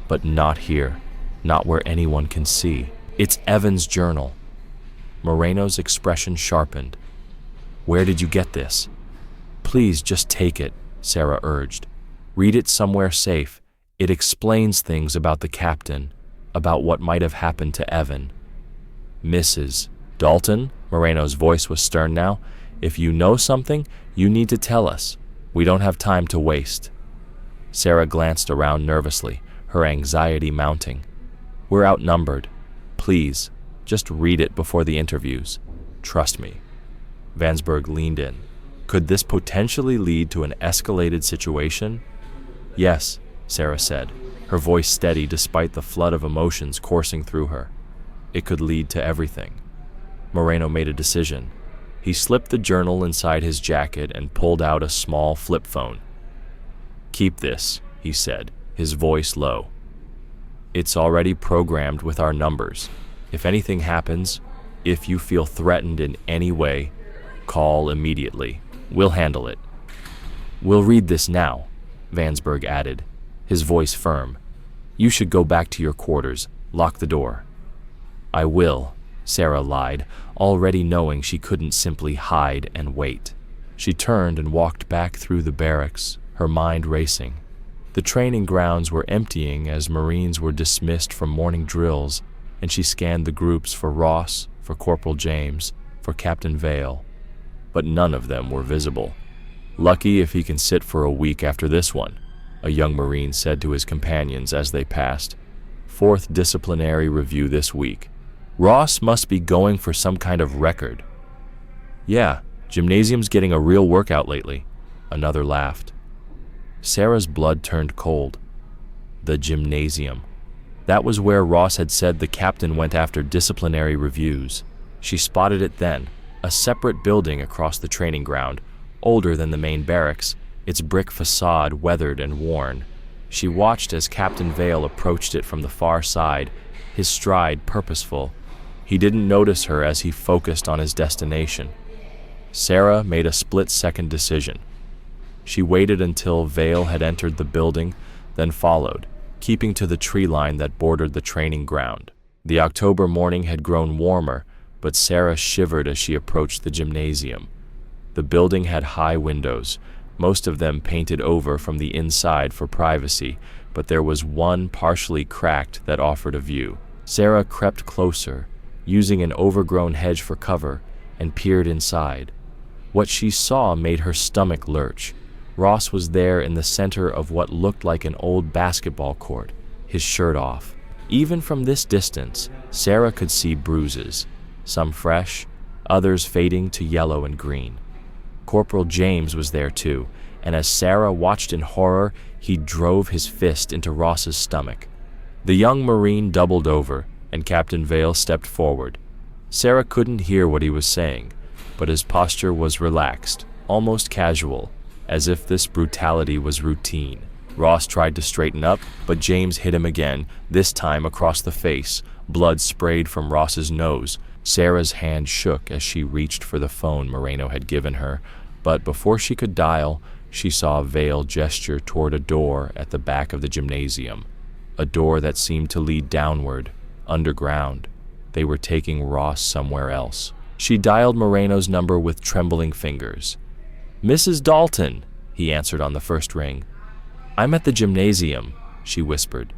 "But not here, not where anyone can see. It's Evan's journal." Moreno's expression sharpened. "Where did you get this?" "Please just take it," Sarah urged. "Read it somewhere safe. It explains things about the captain, about what might have happened to Evan." "Mrs. Dalton," Moreno's voice was stern now, "if you know something, you need to tell us. We don't have time to waste." Sarah glanced around nervously, her anxiety mounting. "We're outnumbered. Please, just read it before the interviews. Trust me." Vansberg leaned in. Could this potentially lead to an escalated situation? "Yes," Sarah said, her voice steady despite the flood of emotions coursing through her. It could lead to everything. Moreno made a decision. He slipped the journal inside his jacket and pulled out a small flip phone. "Keep this," he said, his voice low. "It's already programmed with our numbers. If anything happens, if you feel threatened in any way, call immediately. We'll handle it." "We'll read this now," Vansberg added, his voice firm. "You should go back to your quarters. Lock the door." "I will," Sarah lied, already knowing she couldn't simply hide and wait. She turned and walked back through the barracks, her mind racing. The training grounds were emptying as Marines were dismissed from morning drills, and she scanned the groups for Ross, for Corporal James, for Captain Vale. But none of them were visible. "Lucky if he can sit for a week after this one," a young Marine said to his companions as they passed. "Fourth disciplinary review this week. Ross must be going for some kind of record." "Yeah, gymnasium's getting a real workout lately," another laughed. Sarah's blood turned cold. The gymnasium. That was where Ross had said the captain went after disciplinary reviews. She spotted it then, a separate building across the training ground, older than the main barracks, its brick facade weathered and worn. She watched as Captain Vale approached it from the far side, his stride purposeful. He didn't notice her as he focused on his destination. Sarah made a split-second decision. She waited until Vale had entered the building, then followed, keeping to the tree line that bordered the training ground. The October morning had grown warmer, but Sarah shivered as she approached the gymnasium. The building had high windows, most of them painted over from the inside for privacy, but there was one partially cracked that offered a view. Sarah crept closer, using an overgrown hedge for cover, and peered inside. What she saw made her stomach lurch. Ross was there in the center of what looked like an old basketball court, his shirt off. Even from this distance, Sarah could see bruises, some fresh, others fading to yellow and green. Corporal James was there too, and as Sarah watched in horror, he drove his fist into Ross's stomach. The young Marine doubled over, and Captain Vale stepped forward. Sarah couldn't hear what he was saying, but his posture was relaxed, almost casual, as if this brutality was routine. Ross tried to straighten up, but James hit him again, this time across the face. Blood sprayed from Ross's nose. Sarah's hand shook as she reached for the phone Moreno had given her, but before she could dial, she saw Vale gesture toward a door at the back of the gymnasium, a door that seemed to lead downward, underground. They were taking Ross somewhere else. She dialed Moreno's number with trembling fingers. "Mrs. Dalton," he answered on the first ring. "I'm at the gymnasium," she whispered.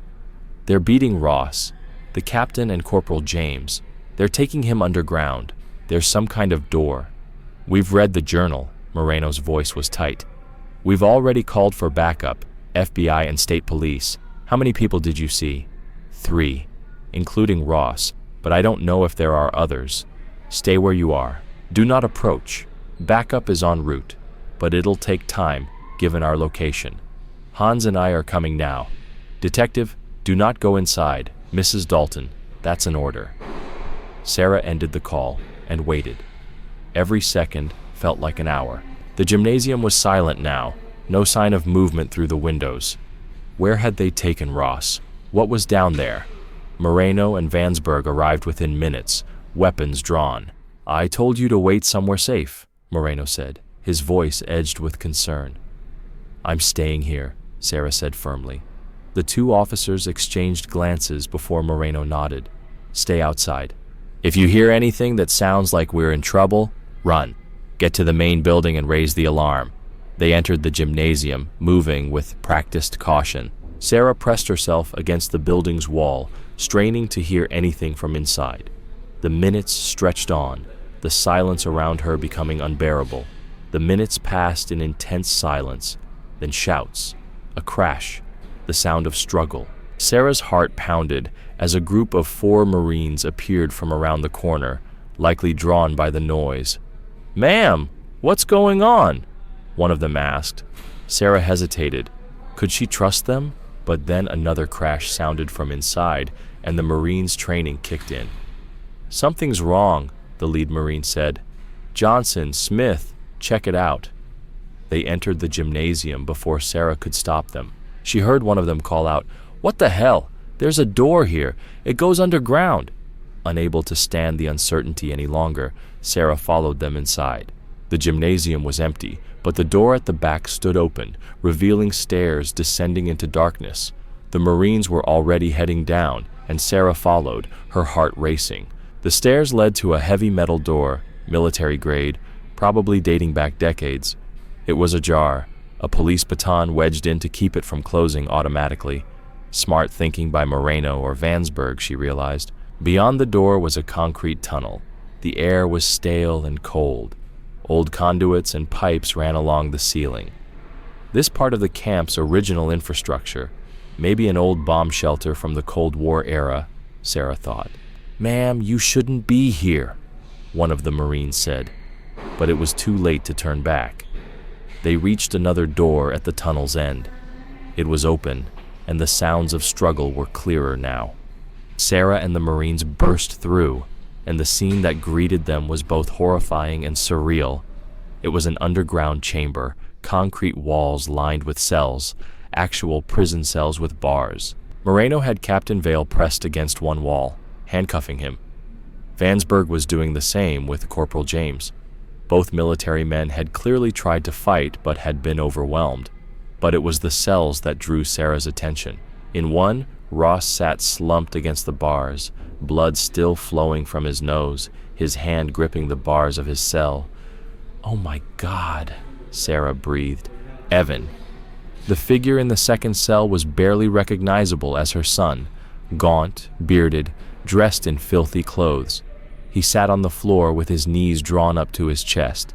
"They're beating Ross, the captain and Corporal James. They're taking him underground. There's some kind of door." "We've read the journal," Moreno's voice was tight. "We've already called for backup, FBI and state police. How many people did you see?" "3, including Ross, but I don't know if there are others. Stay where you are. Do not approach. Backup is en route, but it'll take time, given our location. Hans and I are coming now. Detective, do not go inside. Mrs. Dalton, that's an order." Sarah ended the call and waited. Every second felt like an hour. The gymnasium was silent now, no sign of movement through the windows. Where had they taken Ross? What was down there? Moreno and Vansberg arrived within minutes, weapons drawn. "I told you to wait somewhere safe," Moreno said, his voice edged with concern. "I'm staying here," Sarah said firmly. The two officers exchanged glances before Moreno nodded. "Stay outside. If you hear anything that sounds like we're in trouble, run. Get to the main building and raise the alarm." They entered the gymnasium, moving with practiced caution. Sarah pressed herself against the building's wall, straining to hear anything from inside. The minutes stretched on, the silence around her becoming unbearable. The minutes passed in intense silence, then shouts, a crash, the sound of struggle. Sarah's heart pounded as a group of 4 Marines appeared from around the corner, likely drawn by the noise. "Ma'am, what's going on?" one of them asked. Sarah hesitated. Could she trust them? But then another crash sounded from inside, and the Marines' training kicked in. "Something's wrong," the lead Marine said. "Johnson, Smith, check it out." They entered the gymnasium before Sarah could stop them. She heard one of them call out, "What the hell? There's a door here. It goes underground." Unable to stand the uncertainty any longer, Sarah followed them inside. The gymnasium was empty, but the door at the back stood open, revealing stairs descending into darkness. The Marines were already heading down, and Sarah followed, her heart racing. The stairs led to a heavy metal door, military grade, probably dating back decades. It was ajar, a police baton wedged in to keep it from closing automatically. Smart thinking by Moreno or Vansberg, she realized. Beyond the door was a concrete tunnel. The air was stale and cold. Old conduits and pipes ran along the ceiling. This part of the camp's original infrastructure, maybe an old bomb shelter from the Cold War era, Sarah thought. "Ma'am, you shouldn't be here," one of the Marines said, but it was too late to turn back. They reached another door at the tunnel's end. It was open, and the sounds of struggle were clearer now. Sarah and the Marines burst through, and the scene that greeted them was both horrifying and surreal. It was an underground chamber, concrete walls lined with cells, actual prison cells with bars. Moreno had Captain Vale pressed against one wall, handcuffing him. Vansberg was doing the same with Corporal James. Both military men had clearly tried to fight but had been overwhelmed. But it was the cells that drew Sarah's attention. In one, Ross sat slumped against the bars, blood still flowing from his nose, his hand gripping the bars of his cell. "Oh my God," Sarah breathed. Evan. The figure in the second cell was barely recognizable as her son, gaunt, bearded, dressed in filthy clothes. He sat on the floor with his knees drawn up to his chest.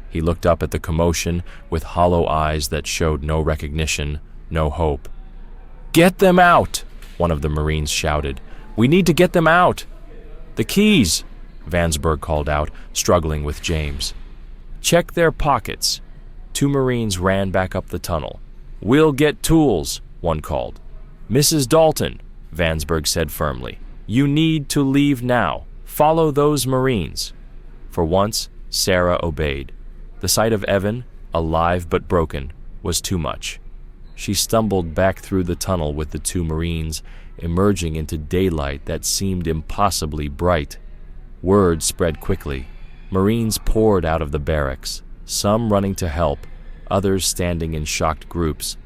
He looked up at the commotion with hollow eyes that showed no recognition, no hope. "Get them out!" one of the Marines shouted. "We need to get them out!" "The keys!" Vansberg called out, struggling with James. "Check their pockets." Two Marines ran back up the tunnel. "We'll get tools," one called. "Mrs. Dalton," Vansberg said firmly, "you need to leave now. Follow those Marines." For once, Sarah obeyed. The sight of Evan, alive but broken, was too much. She stumbled back through the tunnel with the two Marines, emerging into daylight that seemed impossibly bright. Word spread quickly. Marines poured out of the barracks, some running to help, others standing in shocked groups.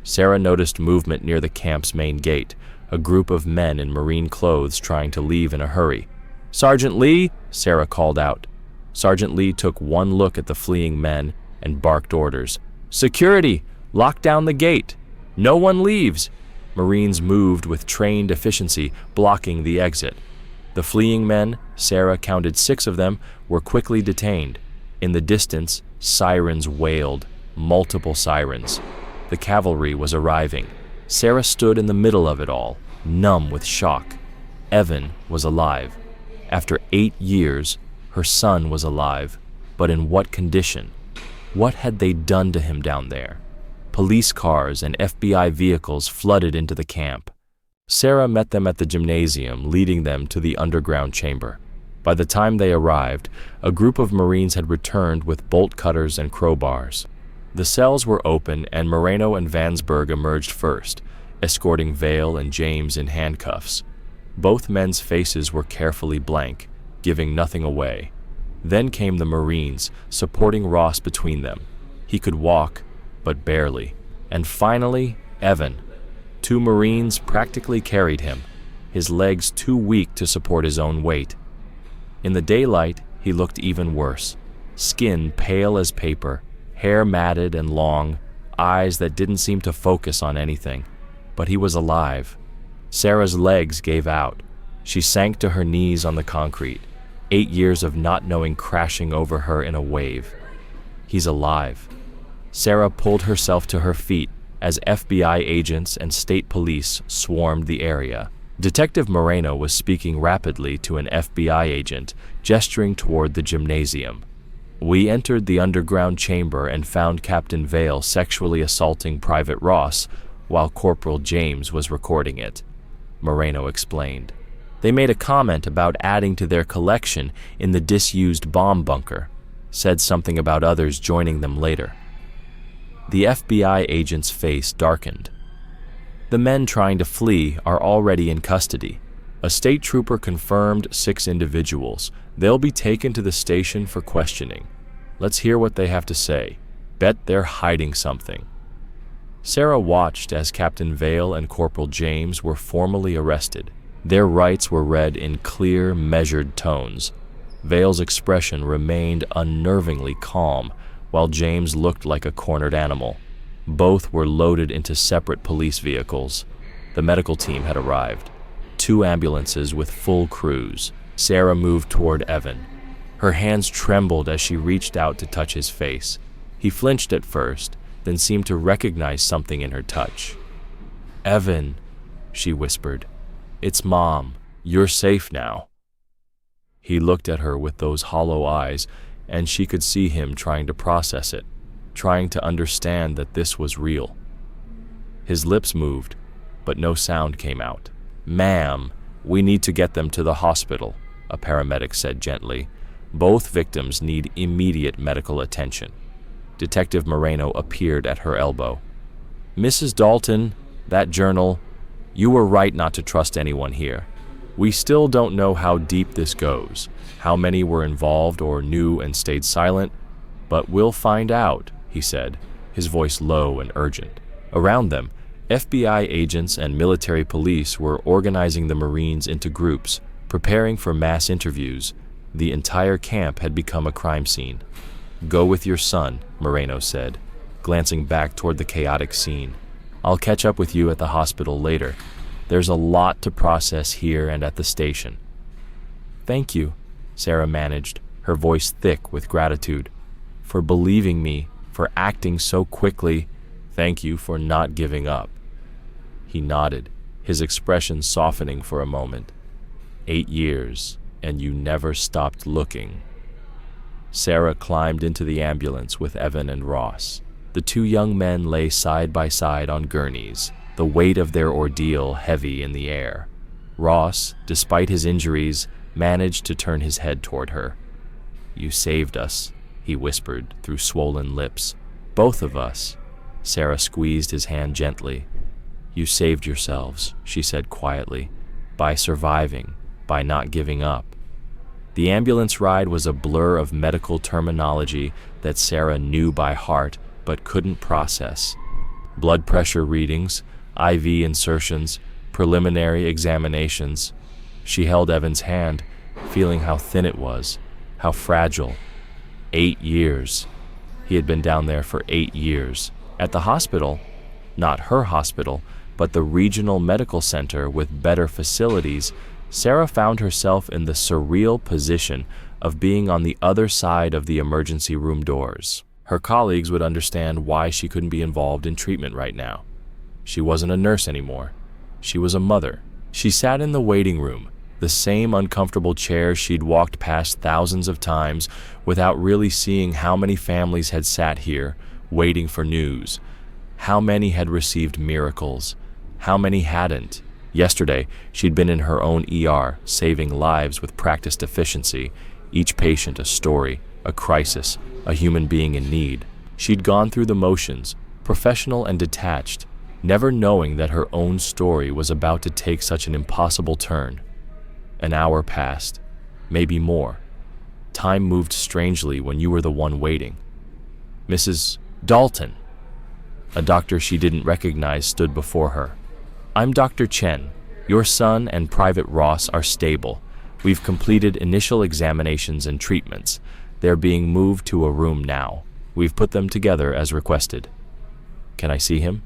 Sarah noticed movement near the camp's main gate, a group of men in Marine clothes trying to leave in a hurry. "Sergeant Lee," Sarah called out. Sergeant Lee took one look at the fleeing men and barked orders. "Security! Lock down the gate! No one leaves!" Marines moved with trained efficiency, blocking the exit. The fleeing men, Sarah counted 6 of them, were quickly detained. In the distance, sirens wailed, multiple sirens. The cavalry was arriving. Sarah stood in the middle of it all, numb with shock. Evan was alive. After 8 years, her son was alive, but in what condition? What had they done to him down there? Police cars and FBI vehicles flooded into the camp. Sarah met them at the gymnasium, leading them to the underground chamber. By the time they arrived, a group of Marines had returned with bolt cutters and crowbars. The cells were open, and Moreno and Vansberg emerged first, escorting Vale and James in handcuffs. Both men's faces were carefully blank, giving nothing away. Then came the Marines, supporting Ross between them. He could walk, but barely. And finally, Evan. 2 Marines practically carried him, his legs too weak to support his own weight. In the daylight, he looked even worse. Skin pale as paper, hair matted and long, eyes that didn't seem to focus on anything. But he was alive. Sarah's legs gave out. She sank to her knees on the concrete, 8 years of not knowing crashing over her in a wave. He's alive. Sarah pulled herself to her feet as FBI agents and state police swarmed the area. Detective Moreno was speaking rapidly to an FBI agent, gesturing toward the gymnasium. "We entered the underground chamber and found Captain Vale sexually assaulting Private Ross, while Corporal James was recording it, Moreno explained. They made a comment about adding to their collection in the disused bomb bunker, said something about others joining them later. The FBI agent's face darkened. The men trying to flee are already in custody. A state trooper confirmed 6 individuals. They'll be taken to the station for questioning. Let's hear what they have to say. Bet they're hiding something. Sarah watched as Captain Vale and Corporal James were formally arrested. Their rights were read in clear, measured tones. Vale's expression remained unnervingly calm, while James looked like a cornered animal. Both were loaded into separate police vehicles. The medical team had arrived. 2 ambulances with full crews. Sarah moved toward Evan. Her hands trembled as she reached out to touch his face. He flinched at first, then seemed to recognize something in her touch. "Evan," she whispered. "It's Mom. You're safe now." He looked at her with those hollow eyes, and she could see him trying to process it, trying to understand that this was real. His lips moved, but no sound came out. "Ma'am, we need to get them to the hospital," a paramedic said gently. "Both victims need immediate medical attention." Detective Moreno appeared at her elbow. "Mrs. Dalton, that journal, you were right not to trust anyone here. We still don't know how deep this goes, how many were involved or knew and stayed silent, but we'll find out," he said, his voice low and urgent. Around them, FBI agents and military police were organizing the Marines into groups, preparing for mass interviews. The entire camp had become a crime scene. "Go with your son," Moreno said, glancing back toward the chaotic scene. "I'll catch up with you at the hospital later. There's a lot to process here and at the station." "Thank you," Sarah managed, her voice thick with gratitude. "For believing me, for acting so quickly. Thank you for not giving up." He nodded, his expression softening for a moment. 8 years, and you never stopped looking." Sarah climbed into the ambulance with Evan and Ross. The 2 young men lay side by side on gurneys, the weight of their ordeal heavy in the air. Ross, despite his injuries, managed to turn his head toward her. "You saved us," he whispered through swollen lips. "Both of us." Sarah squeezed his hand gently. "You saved yourselves," she said quietly, "by surviving, by not giving up." The ambulance ride was a blur of medical terminology that Sarah knew by heart but couldn't process. Blood pressure readings, IV insertions, preliminary examinations. She held Evan's hand, feeling how thin it was, how fragile. 8 years. He had been down there for 8 years. At the hospital, not her hospital, but the regional medical center with better facilities, Sarah found herself in the surreal position of being on the other side of the emergency room doors. Her colleagues would understand why she couldn't be involved in treatment right now. She wasn't a nurse anymore. She was a mother. She sat in the waiting room, the same uncomfortable chair she'd walked past thousands of times without really seeing how many families had sat here, waiting for news. How many had received miracles? How many hadn't? Yesterday, she'd been in her own ER, saving lives with practiced efficiency, each patient a story, a crisis, a human being in need. She'd gone through the motions, professional and detached, never knowing that her own story was about to take such an impossible turn. An hour passed, maybe more. Time moved strangely when you were the one waiting. "Mrs. Dalton." A doctor she didn't recognize stood before her. "I'm Dr. Chen. Your son and Private Ross are stable. We've completed initial examinations and treatments. They're being moved to a room now. We've put them together as requested." "Can I see him?"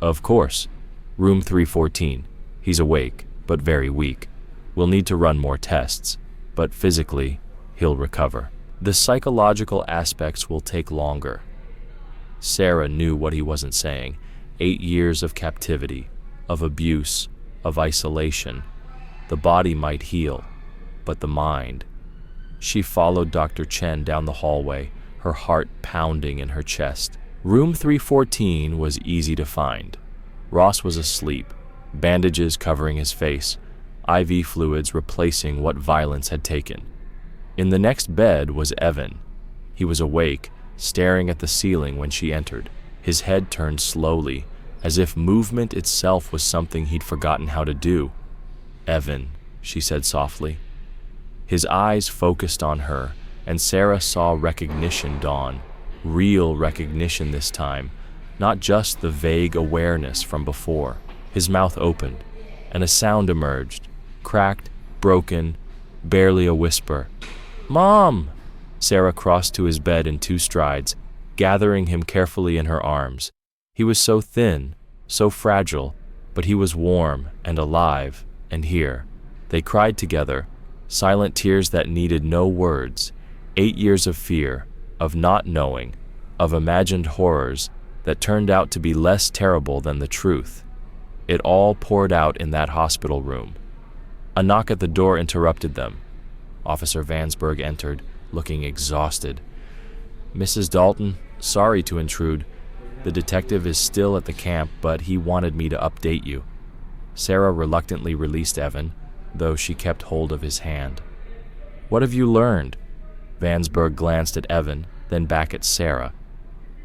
"Of course. Room 314. He's awake, but very weak. We'll need to run more tests, but physically, he'll recover. The psychological aspects will take longer." Sarah knew what he wasn't saying. 8 years of captivity, of abuse, of isolation. The body might heal, but the mind. She followed Dr. Chen down the hallway, her heart pounding in her chest. Room 314 was easy to find. Ross was asleep, bandages covering his face, IV fluids replacing what violence had taken. In the next bed was Evan. He was awake, staring at the ceiling when she entered. His head turned slowly, as if movement itself was something he'd forgotten how to do. "Evan," she said softly. His eyes focused on her, and Sarah saw recognition dawn, real recognition this time, not just the vague awareness from before. His mouth opened, and a sound emerged, cracked, broken, barely a whisper. "Mom!" Sarah crossed to his bed in 2 strides, gathering him carefully in her arms. He was so thin, so fragile, but he was warm and alive and here. They cried together, silent tears that needed no words. 8 years of fear, of not knowing, of imagined horrors that turned out to be less terrible than the truth. It all poured out in that hospital room. A knock at the door interrupted them. Officer Vansberg entered, looking exhausted. "Mrs. Dalton, sorry to intrude. The detective is still at the camp, but he wanted me to update you." Sarah reluctantly released Evan, though she kept hold of his hand. "What have you learned?" Vansberg glanced at Evan, then back at Sarah.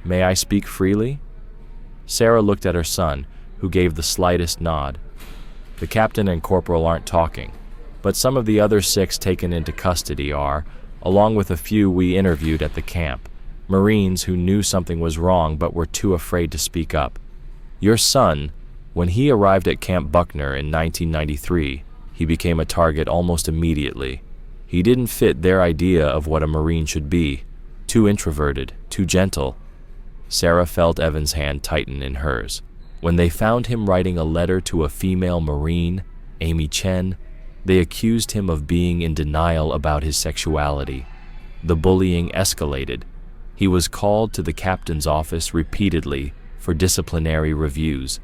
"May I speak freely?" Sarah looked at her son, who gave the slightest nod. "The captain and corporal aren't talking, but some of the other 6 taken into custody are, along with a few we interviewed at the camp, Marines who knew something was wrong but were too afraid to speak up. Your son, when he arrived at Camp Buckner in 1993, he became a target almost immediately. He didn't fit their idea of what a Marine should be. Too introverted, too gentle." Sarah felt Evan's hand tighten in hers. When they found him writing a letter to a female Marine, Amy Chen, they accused him of being in denial about his sexuality. The bullying escalated. He was called to the captain's office repeatedly for disciplinary reviews.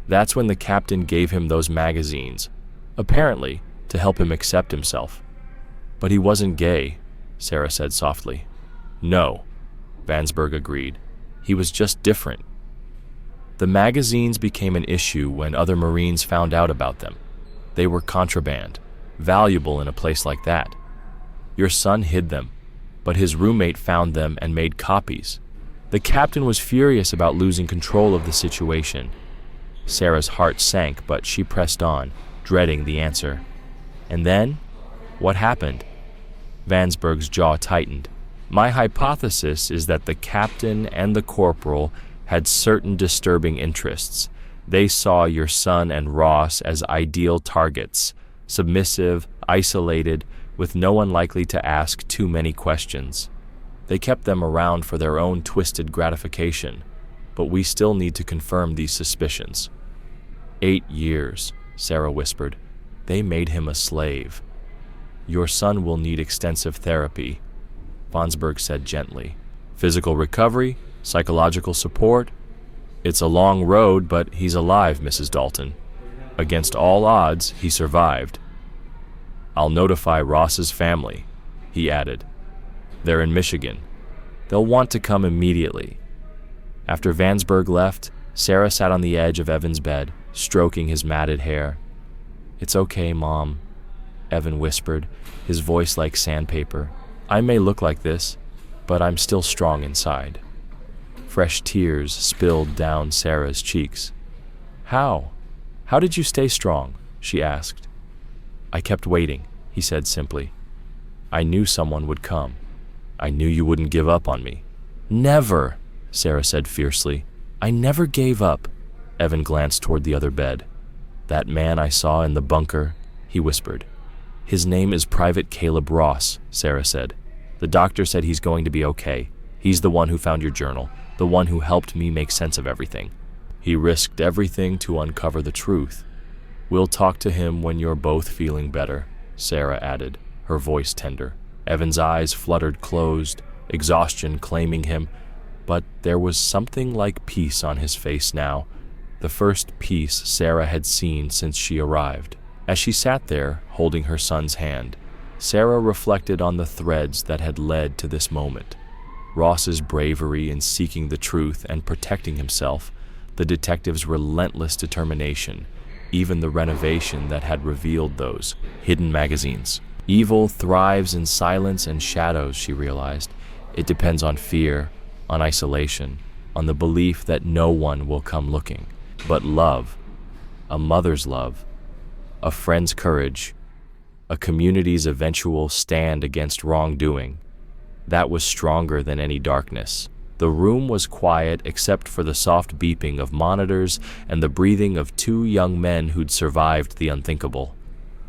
That's when the captain gave him those magazines, apparently to help him accept himself. "But he wasn't gay," Sarah said softly. "No," Vansberg agreed. "He was just different." The magazines became an issue when other Marines found out about them. They were contraband, valuable in a place like that. Your son hid them, but his roommate found them and made copies. The captain was furious about losing control of the situation. Sarah's heart sank, but she pressed on, dreading the answer. "And then? What happened?" Vansberg's jaw tightened. "My hypothesis is that the captain and the corporal had certain disturbing interests. They saw your son and Ross as ideal targets, submissive, isolated, with no one likely to ask too many questions. They kept them around for their own twisted gratification, but we still need to confirm these suspicions." 8 years, Sarah whispered. "They made him a slave." "Your son will need extensive therapy," Vansberg said gently. "Physical recovery, psychological support. It's a long road, but he's alive, Mrs. Dalton. Against all odds, he survived. I'll notify Ross's family," he added. "They're in Michigan. They'll want to come immediately." After Vansberg left, Sarah sat on the edge of Evan's bed, stroking his matted hair. "It's okay, Mom," Evan whispered, his voice like sandpaper. "I may look like this, but I'm still strong inside." Fresh tears spilled down Sarah's cheeks. "How? How did you stay strong?" she asked. "I kept waiting," he said simply. "I knew someone would come. I knew you wouldn't give up on me." "Never," Sarah said fiercely. "I never gave up." Evan glanced toward the other bed. "That man I saw in the bunker," he whispered. "His name is Private Caleb Ross," Sarah said. "The doctor said he's going to be okay. He's the one who found your journal, the one who helped me make sense of everything. He risked everything to uncover the truth. We'll talk to him when you're both feeling better," Sarah added, her voice tender. Evan's eyes fluttered closed, exhaustion claiming him, but there was something like peace on his face now, the first peace Sarah had seen since she arrived. As she sat there, holding her son's hand, Sarah reflected on the threads that had led to this moment. Ross's bravery in seeking the truth and protecting himself, the detective's relentless determination, even the renovation that had revealed those hidden magazines. Evil thrives in silence and shadows, she realized. It depends on fear, on isolation, on the belief that no one will come looking. But love, a mother's love, a friend's courage, a community's eventual stand against wrongdoing, that was stronger than any darkness. The room was quiet except for the soft beeping of monitors and the breathing of two young men who'd survived the unthinkable.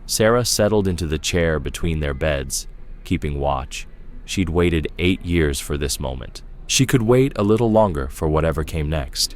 Sarah settled into the chair between their beds, keeping watch. She'd waited 8 years for this moment. She could wait a little longer for whatever came next.